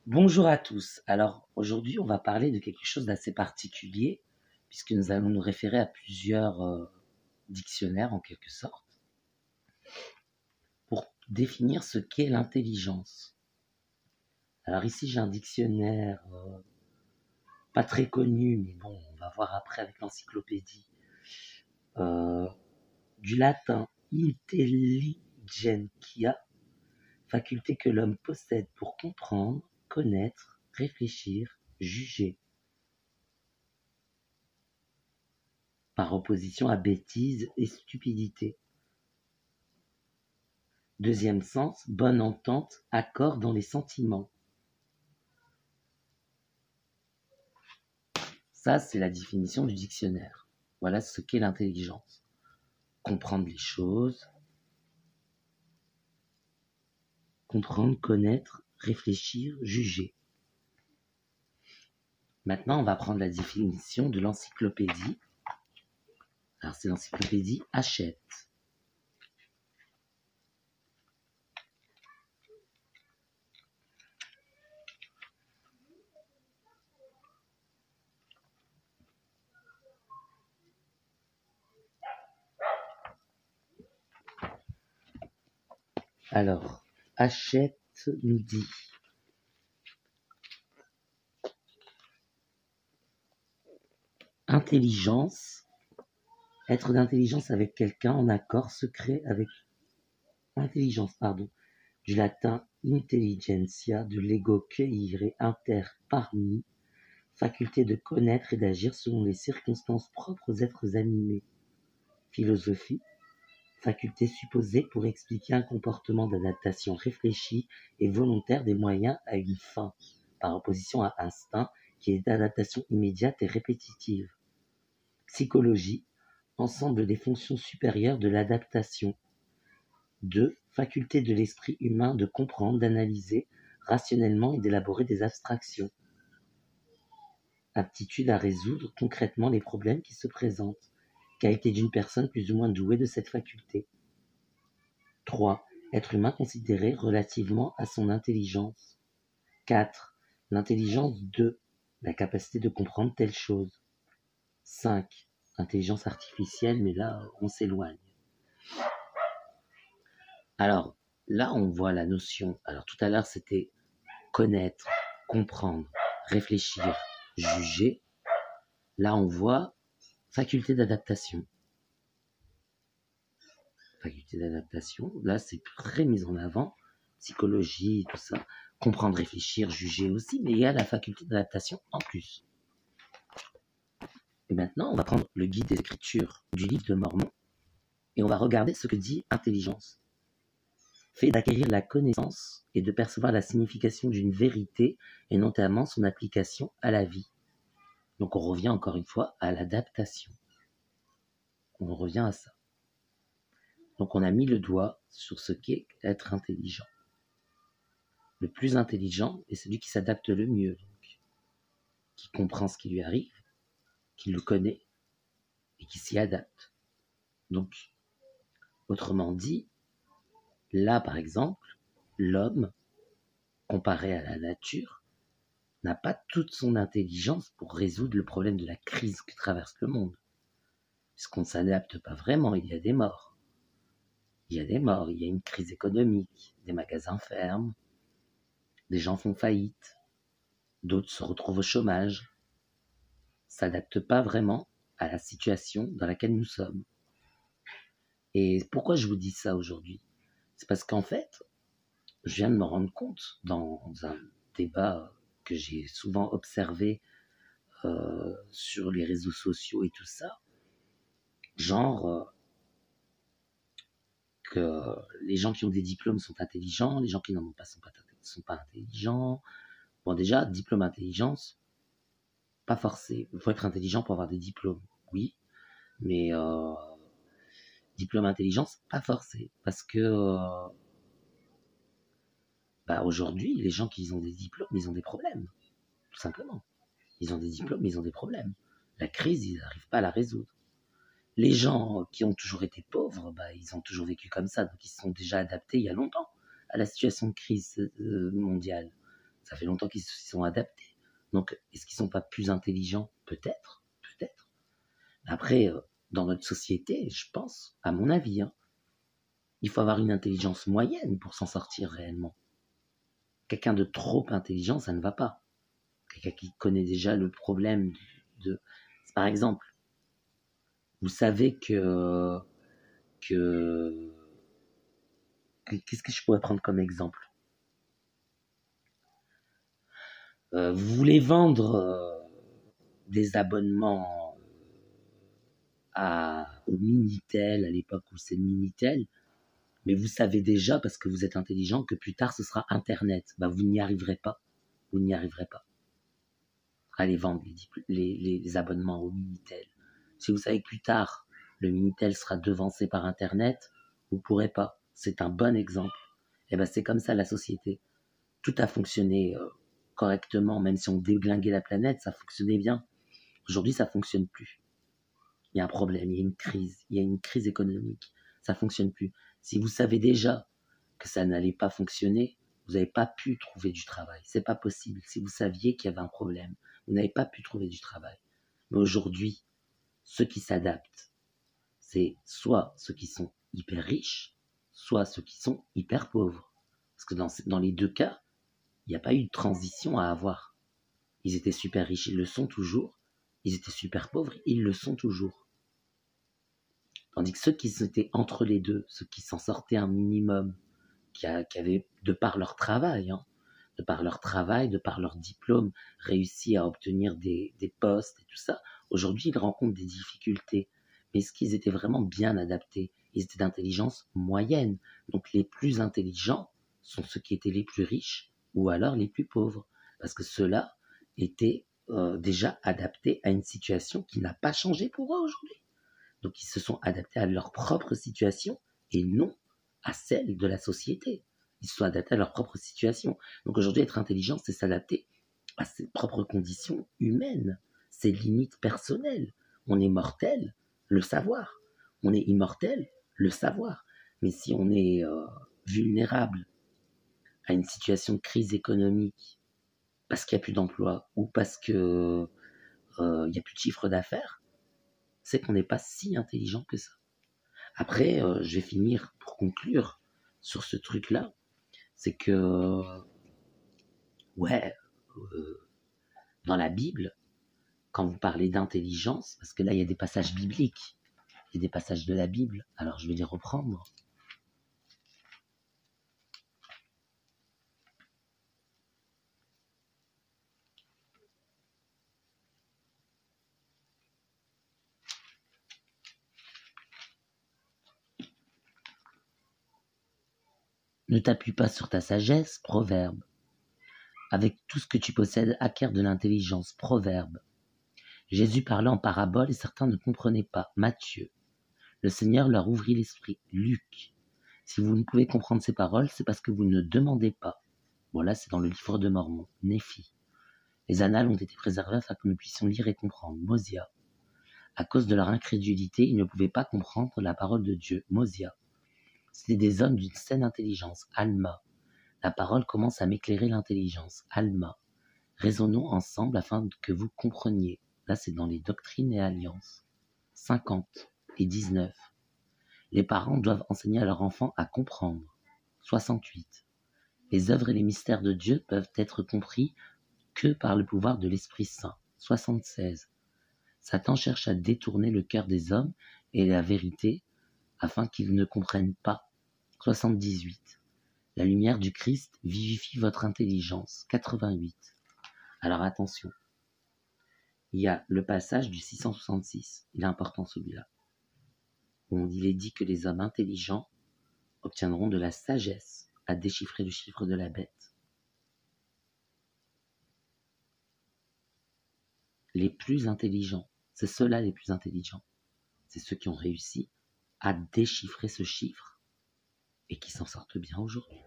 Bonjour à tous. Alors aujourd'hui, on va parler de quelque chose d'assez particulier, puisque nous allons nous référer à plusieurs dictionnaires en quelque sorte, pour définir ce qu'est l'intelligence. Alors ici, j'ai un dictionnaire pas très connu, mais bon, on va voir après avec l'encyclopédie, du latin intelligentia, faculté que l'homme possède pour comprendre, connaître, réfléchir, juger, par opposition à bêtise et stupidité. Deuxième sens, bonne entente, accord dans les sentiments. Ça, c'est la définition du dictionnaire. Voilà ce qu'est l'intelligence. Comprendre les choses, comprendre, connaître, réfléchir, juger. Maintenant, on va prendre la définition de l'encyclopédie. Alors, c'est l'encyclopédie Hachette. Alors, Hachette nous dit intelligence, être d'intelligence avec quelqu'un en accord secret avec intelligence, du latin intelligentsia, de l'ego cueillere inter parmi, faculté de connaître et d'agir selon les circonstances propres aux êtres animés. Philosophie, faculté supposée pour expliquer un comportement d'adaptation réfléchi et volontaire des moyens à une fin, par opposition à instinct, qui est d'adaptation immédiate et répétitive. Psychologie, ensemble des fonctions supérieures de l'adaptation. 2. Faculté de l'esprit humain de comprendre, d'analyser rationnellement et d'élaborer des abstractions. Aptitude à résoudre concrètement les problèmes qui se présentent. Qualité d'une personne plus ou moins douée de cette faculté. 3. Être humain considéré relativement à son intelligence. 4. L'intelligence de la capacité de comprendre telle chose. 5. Intelligence artificielle, mais là, on s'éloigne. Alors, là, on voit la notion. Alors, tout à l'heure, c'était connaître, comprendre, réfléchir, juger. Là, on voit faculté d'adaptation. Faculté d'adaptation, là, c'est très mis en avant. Psychologie, tout ça. Comprendre, réfléchir, juger aussi, mais il y a la faculté d'adaptation en plus. Et maintenant, on va prendre le guide des écritures du livre de Mormon et on va regarder ce que dit intelligence. Fait d'acquérir la connaissance et de percevoir la signification d'une vérité et notamment son application à la vie. Donc on revient encore une fois à l'adaptation. On revient à ça. Donc on a mis le doigt sur ce qu'est être intelligent. Le plus intelligent est celui qui s'adapte le mieux, donc, qui comprend ce qui lui arrive, qui le connaît et qui s'y adapte. Donc, autrement dit, là par exemple, l'homme, comparé à la nature, n'a pas toute son intelligence pour résoudre le problème de la crise que traverse le monde. Puisqu'on ne s'adapte pas vraiment, il y a des morts. Il y a des morts, il y a une crise économique, des magasins ferment, des gens font faillite, d'autres se retrouvent au chômage, s'adaptent pas vraiment à la situation dans laquelle nous sommes. Et pourquoi je vous dis ça aujourd'hui? C'est parce qu'en fait, je viens de me rendre compte dans un débat que j'ai souvent observé sur les réseaux sociaux et tout ça, genre que les gens qui ont des diplômes sont intelligents, les gens qui n'en ont pas sont pas intelligents. Bon, déjà, diplôme intelligence, pas forcé. Il faut être intelligent pour avoir des diplômes, oui, mais diplôme intelligence, pas forcé, parce que aujourd'hui, les gens qui ont des diplômes, ils ont des problèmes, tout simplement. Ils ont des diplômes, ils ont des problèmes. La crise, ils n'arrivent pas à la résoudre. Les gens qui ont toujours été pauvres, ils ont toujours vécu comme ça, donc ils se sont déjà adaptés il y a longtemps à la situation de crise mondiale. Ça fait longtemps qu'ils s'y sont adaptés. Donc, est-ce qu'ils ne sont pas plus intelligents? Peut-être, peut-être. Après, dans notre société, je pense, à mon avis, hein, il faut avoir une intelligence moyenne pour s'en sortir réellement. Quelqu'un de trop intelligent, ça ne va pas. Quelqu'un qui connaît déjà le problème de... Par exemple, vous savez qu'est-ce que je pourrais prendre comme exemple? Vous voulez vendre des abonnements au Minitel, à l'époque où c'est le Minitel, mais vous savez déjà, parce que vous êtes intelligent, que plus tard ce sera Internet. Bah, vous n'y arriverez pas. Vous n'y arriverez pas. Allez vendre les abonnements au Minitel. Si vous savez que plus tard, le Minitel sera devancé par Internet, vous ne pourrez pas. C'est un bon exemple. Et ben c'est comme ça la société. Tout a fonctionné correctement, même si on déglinguait la planète, ça fonctionnait bien. Aujourd'hui, ça ne fonctionne plus. Il y a un problème, il y a une crise économique. Ça ne fonctionne plus. Si vous savez déjà que ça n'allait pas fonctionner, vous n'avez pas pu trouver du travail. C'est pas possible. Si vous saviez qu'il y avait un problème, vous n'avez pas pu trouver du travail. Mais aujourd'hui, ceux qui s'adaptent, c'est soit ceux qui sont hyper riches, soit ceux qui sont hyper pauvres. Parce que dans les deux cas, il n'y a pas eu de transition à avoir. Ils étaient super riches, ils le sont toujours. Ils étaient super pauvres, ils le sont toujours. Tandis que ceux qui étaient entre les deux, ceux qui s'en sortaient un minimum, qui avaient, de par leur travail, de par leur diplôme, réussi à obtenir des postes et tout ça, aujourd'hui ils rencontrent des difficultés. Mais est-ce qu'ils étaient vraiment bien adaptés? Ils étaient d'intelligence moyenne. Donc les plus intelligents sont ceux qui étaient les plus riches ou alors les plus pauvres. Parce que ceux-là étaient déjà adaptés à une situation qui n'a pas changé pour eux aujourd'hui. Donc ils se sont adaptés à leur propre situation et non à celle de la société. Ils se sont adaptés à leur propre situation. Donc aujourd'hui, être intelligent, c'est s'adapter à ses propres conditions humaines, ses limites personnelles. On est mortel, le savoir. On est immortel, le savoir. Mais si on est vulnérable à une situation de crise économique, parce qu'il n'y a plus d'emploi ou parce qu'il n'y a plus de chiffre d'affaires, c'est qu'on n'est pas si intelligent que ça. Après, je vais finir pour conclure sur ce truc-là. C'est que, ouais, dans la Bible, quand vous parlez d'intelligence, parce que là, il y a des passages bibliques, il y a des passages de la Bible, alors je vais les reprendre. Ne t'appuie pas sur ta sagesse, Proverbe. Avec tout ce que tu possèdes, acquiert de l'intelligence, Proverbe. Jésus parlait en parabole et certains ne comprenaient pas, Matthieu. Le Seigneur leur ouvrit l'esprit, Luc. Si vous ne pouvez comprendre ces paroles, c'est parce que vous ne demandez pas. Bon, là, c'est dans le livre de Mormon, Néphi. Les annales ont été préservés afin que nous puissions lire et comprendre, Mosia. À cause de leur incrédulité, ils ne pouvaient pas comprendre la parole de Dieu, Mosia. C'étaient des hommes d'une saine intelligence, Alma. La parole commence à m'éclairer l'intelligence, Alma. Raisonnons ensemble afin que vous compreniez. Là, c'est dans les doctrines et alliances. 50 et 19. Les parents doivent enseigner à leurs enfants à comprendre. 68. Les œuvres et les mystères de Dieu peuvent être compris que par le pouvoir de l'Esprit Saint. 76. Satan cherche à détourner le cœur des hommes et la vérité afin qu'ils ne comprennent pas. 78. La lumière du Christ vivifie votre intelligence. 88. Alors attention, il y a le passage du 666, il est important celui-là, où il est dit que les hommes intelligents obtiendront de la sagesse à déchiffrer le chiffre de la bête. Les plus intelligents, c'est ceux-là les plus intelligents, c'est ceux qui ont réussi à déchiffrer ce chiffre et qui s'en sortent bien aujourd'hui.